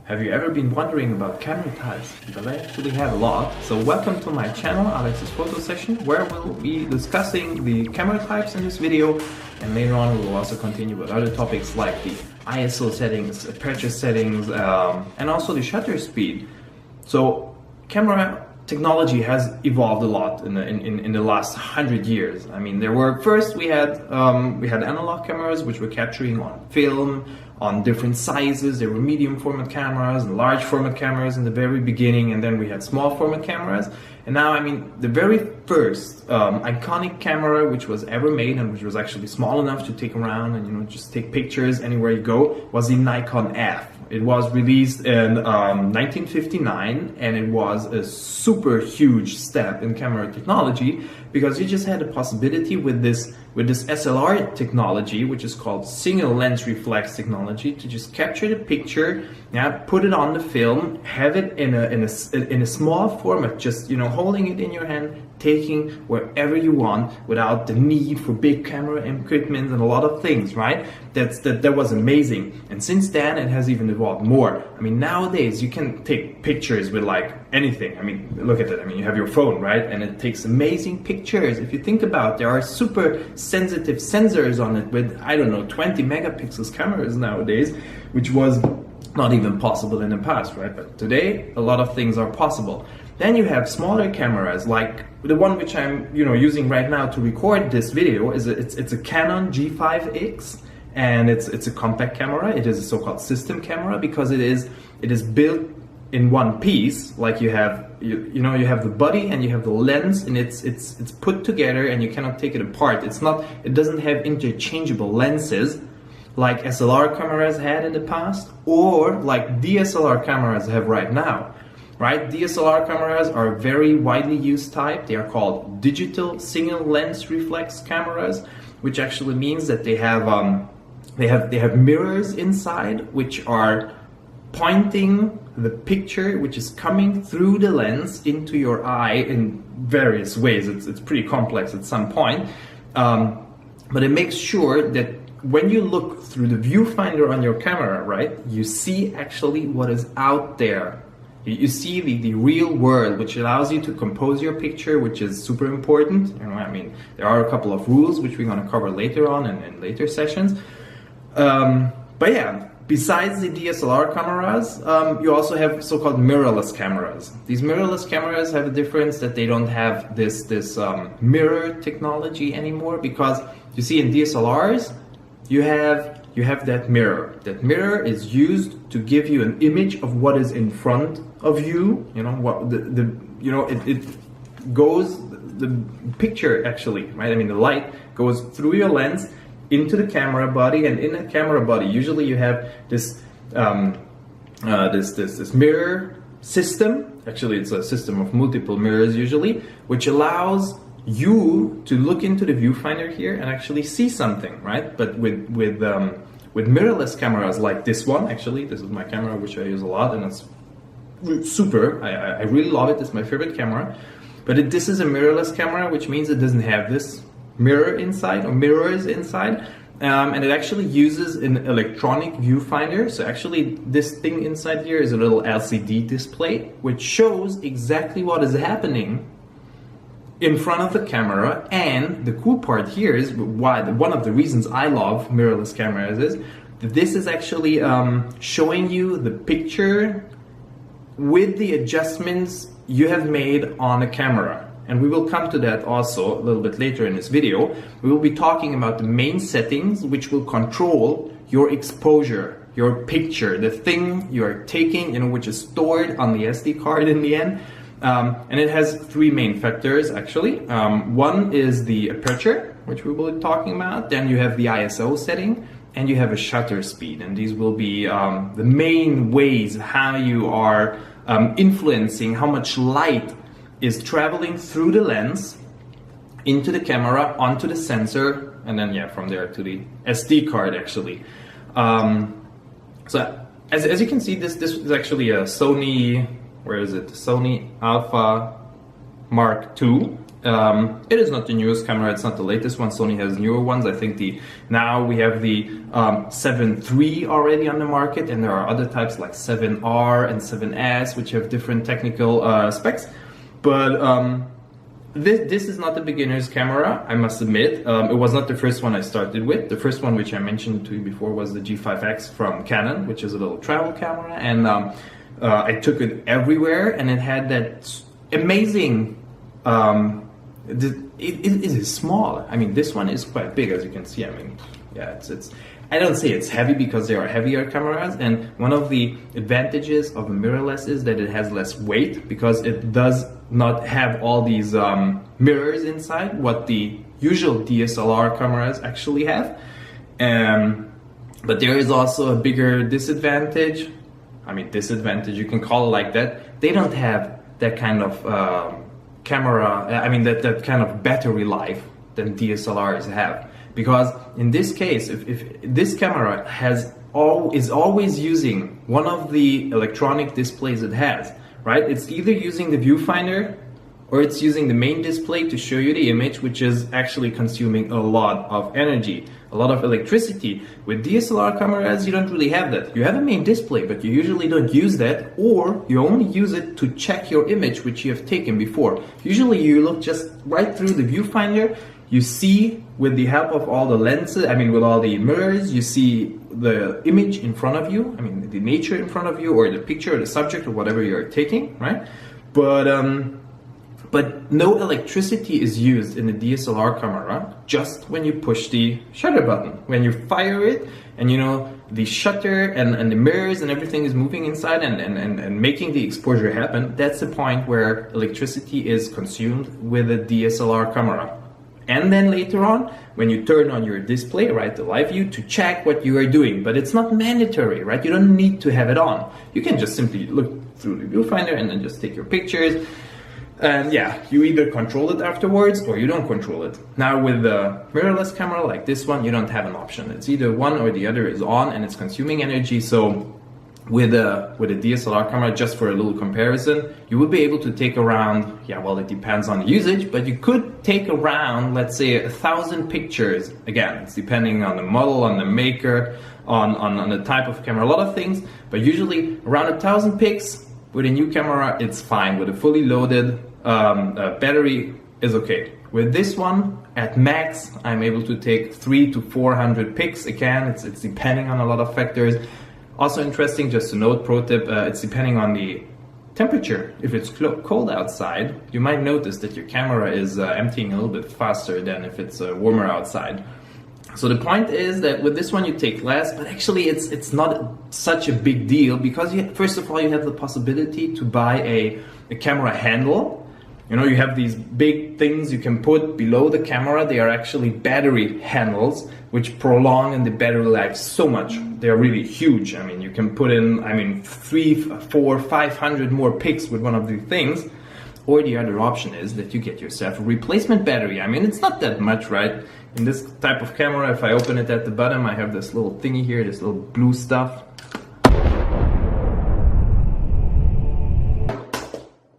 Have you ever been wondering about camera types? Because I actually have a lot. So welcome to my channel, Alex's Photo Session, where we'll be discussing the camera types in this video, and later on we will also continue with other topics like the ISO settings, aperture settings, and also the shutter speed. So camera technology has evolved a lot in the last 100 years. I mean, we had analog cameras which were capturing on film, on different sizes. There were medium format cameras and large format cameras in the very beginning, and then we had small format cameras. And now, I mean, the very first iconic camera which was ever made, and which was actually small enough to take around and just take pictures anywhere you go, was the Nikon F. It was released in 1959, and it was a super huge step in camera technology, because you just had the possibility with this SLR technology, which is called single lens reflex technology, to just capture the picture, put it on the film, have it in a small format, just holding it in your hand, taking wherever you want without the need for big camera equipment and a lot of things, right? That was amazing. And since then it has even evolved more. I mean, nowadays you can take pictures with like anything. I mean, look at it. I mean, you have your phone, right? And it takes amazing pictures. If you think about it, there are super sensitive sensors on it with, I don't know, 20 megapixels cameras nowadays, which was not even possible in the past, right? But today a lot of things are possible. Then you have smaller cameras, like the one which I'm using right now to record this video. It's a Canon G5X, and it's a compact camera. It is a so-called system camera because it is built in one piece. Like you have you have the body and you have the lens, and it's put together and you cannot take it apart. It doesn't have interchangeable lenses like SLR cameras had in the past, or like DSLR cameras have right now. Right? DSLR cameras are a very widely used type. They are called digital single lens reflex cameras, which actually means that they have mirrors inside which are pointing the picture which is coming through the lens into your eye in various ways. It's pretty complex at some point, but it makes sure that when you look through the viewfinder on your camera, right, you see actually what is out there. You see the real world, which allows you to compose your picture, which is super important. I mean, there are a couple of rules which we're going to cover later on in later sessions. But yeah, besides the DSLR cameras, you also have so-called mirrorless cameras. These mirrorless cameras have a difference that they don't have this mirror technology anymore, because you see in DSLRs, you have that mirror. That mirror is used to give you an image of what is in front of you. It goes, the picture actually, right? I mean, the light goes through your lens into the camera body, and in the camera body, usually you have this this mirror system. Actually, it's a system of multiple mirrors usually, which allows you to look into the viewfinder here and actually see something, right? But with mirrorless cameras like this one, actually, this is my camera which I use a lot, and it's super. I really love it. It's my favorite camera. But this is a mirrorless camera, which means it doesn't have this mirror inside, or mirrors inside, and it actually uses an electronic viewfinder. So actually, this thing inside here is a little LCD display, which shows exactly what is happening in front of the camera. And the cool part here is one of the reasons I love mirrorless cameras is that this is actually showing you the picture with the adjustments you have made on a camera. And we will come to that also a little bit later in this video. We will be talking about the main settings which will control your exposure, your picture, the thing you are taking, which is stored on the SD card in the end. And it has three main factors actually. One is the aperture, which we will be talking about. Then you have the ISO setting, and you have a shutter speed. And these will be the main ways how you are influencing how much light is traveling through the lens into the camera, onto the sensor, and then from there to the SD card actually. So as you can see, this is actually a Sony, where is it? Sony Alpha Mark II. It is not the newest camera, it's not the latest one. Sony has newer ones. I think now we have the 7 III already on the market, and there are other types like 7R and 7S which have different technical specs. But this is not the beginner's camera, I must admit. It was not the first one I started with. The first one, which I mentioned to you before, was the G5X from Canon, which is a little travel camera, and I took it everywhere, and it had that amazing it is small. I mean, this one is quite big, as you can see. I mean, yeah, it's I don't say it's heavy because there are heavier cameras, and one of the advantages of a mirrorless is that it has less weight because it does not have all these mirrors inside, what the usual DSLR cameras actually have. But there is also a bigger disadvantage. I mean, disadvantage, you can call it like that. They don't have that kind of camera, I mean that kind of battery life than DSLRs have, because in this case, if this camera is always using one of the electronic displays it has, right? It's either using the viewfinder or it's using the main display to show you the image, which is actually consuming a lot of energy, a lot of electricity. With DSLR cameras, you don't really have that. You have a main display, but you usually don't use that, or you only use it to check your image which you have taken before. Usually you look just right through the viewfinder, you see with the help of all the lenses, I mean with all the mirrors, you see the image in front of you, I mean the nature in front of you, or the picture or the subject or whatever you're taking, right? But no electricity is used in the DSLR camera, just when you push the shutter button. When you fire it, and you know, the shutter and the mirrors and everything is moving inside and making the exposure happen, that's the point where electricity is consumed with a DSLR camera. And then later on, when you turn on your display, right, the live view, to check what you are doing. But it's not mandatory, right? You don't need to have it on. You can just simply look through the viewfinder and then just take your pictures. And yeah, you either control it afterwards or you don't control it. Now with a mirrorless camera like this one, you don't have an option. It's either one or the other is on and it's consuming energy. So with a DSLR camera, just for a little comparison, you would be able to take around, yeah, well, it depends on the usage, but you could take around, let's say, 1,000 pictures. Again, it's depending on the model, on the maker, on the type of camera, a lot of things, but usually around 1,000 pics. With a new camera, it's fine. With a fully loaded battery is okay. With this one, at max, I'm able to take 300 to 400 pics. Again, it's depending on a lot of factors. Also interesting, just to note, pro tip, it's depending on the temperature. If it's cold outside, you might notice that your camera is emptying a little bit faster than if it's warmer outside. So the point is that with this one you take less, but actually it's not such a big deal, because first of all you have the possibility to buy a camera handle. You know, you have these big things you can put below the camera. They are actually battery handles, which prolong the battery life so much. They are really huge. I mean, you can put in, 300, 400, 500 more pics with one of these things. Or the other option is that you get yourself a replacement battery. I mean, it's not that much, right? In this type of camera, if I open it at the bottom, I have this little thingy here, this little blue stuff.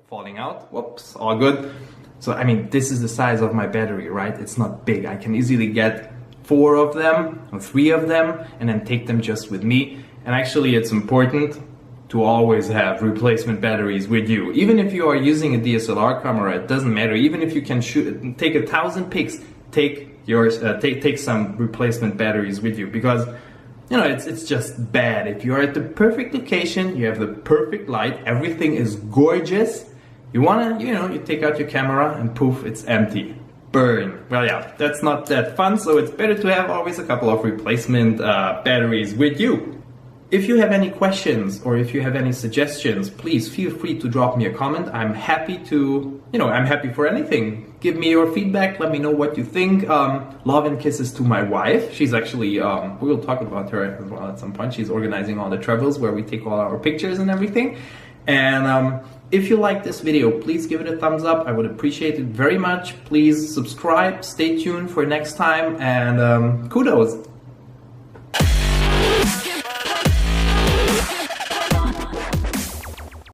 Falling out, whoops, all good. So, I mean, this is the size of my battery, right? It's not big. I can easily get 4 of them or 3 of them and then take them just with me. And actually, it's important to always have replacement batteries with you. Even if you are using a DSLR camera, it doesn't matter. Even if you can take 1,000 pics, take some replacement batteries with you, because you know it's just bad. If you are at the perfect location, you have the perfect light, everything is gorgeous, you wanna, you take out your camera and poof, it's empty. Burn. Well, yeah, that's not that fun, so it's better to have always a couple of replacement batteries with you. If you have any questions or if you have any suggestions, please feel free to drop me a comment. I'm happy to, I'm happy for anything. Give me your feedback, let me know what you think. Love and kisses to my wife. She's actually, we will talk about her as well at some point. She's organizing all the travels where we take all our pictures and everything. And if you like this video, please give it a thumbs up. I would appreciate it very much. Please subscribe, stay tuned for next time, and kudos.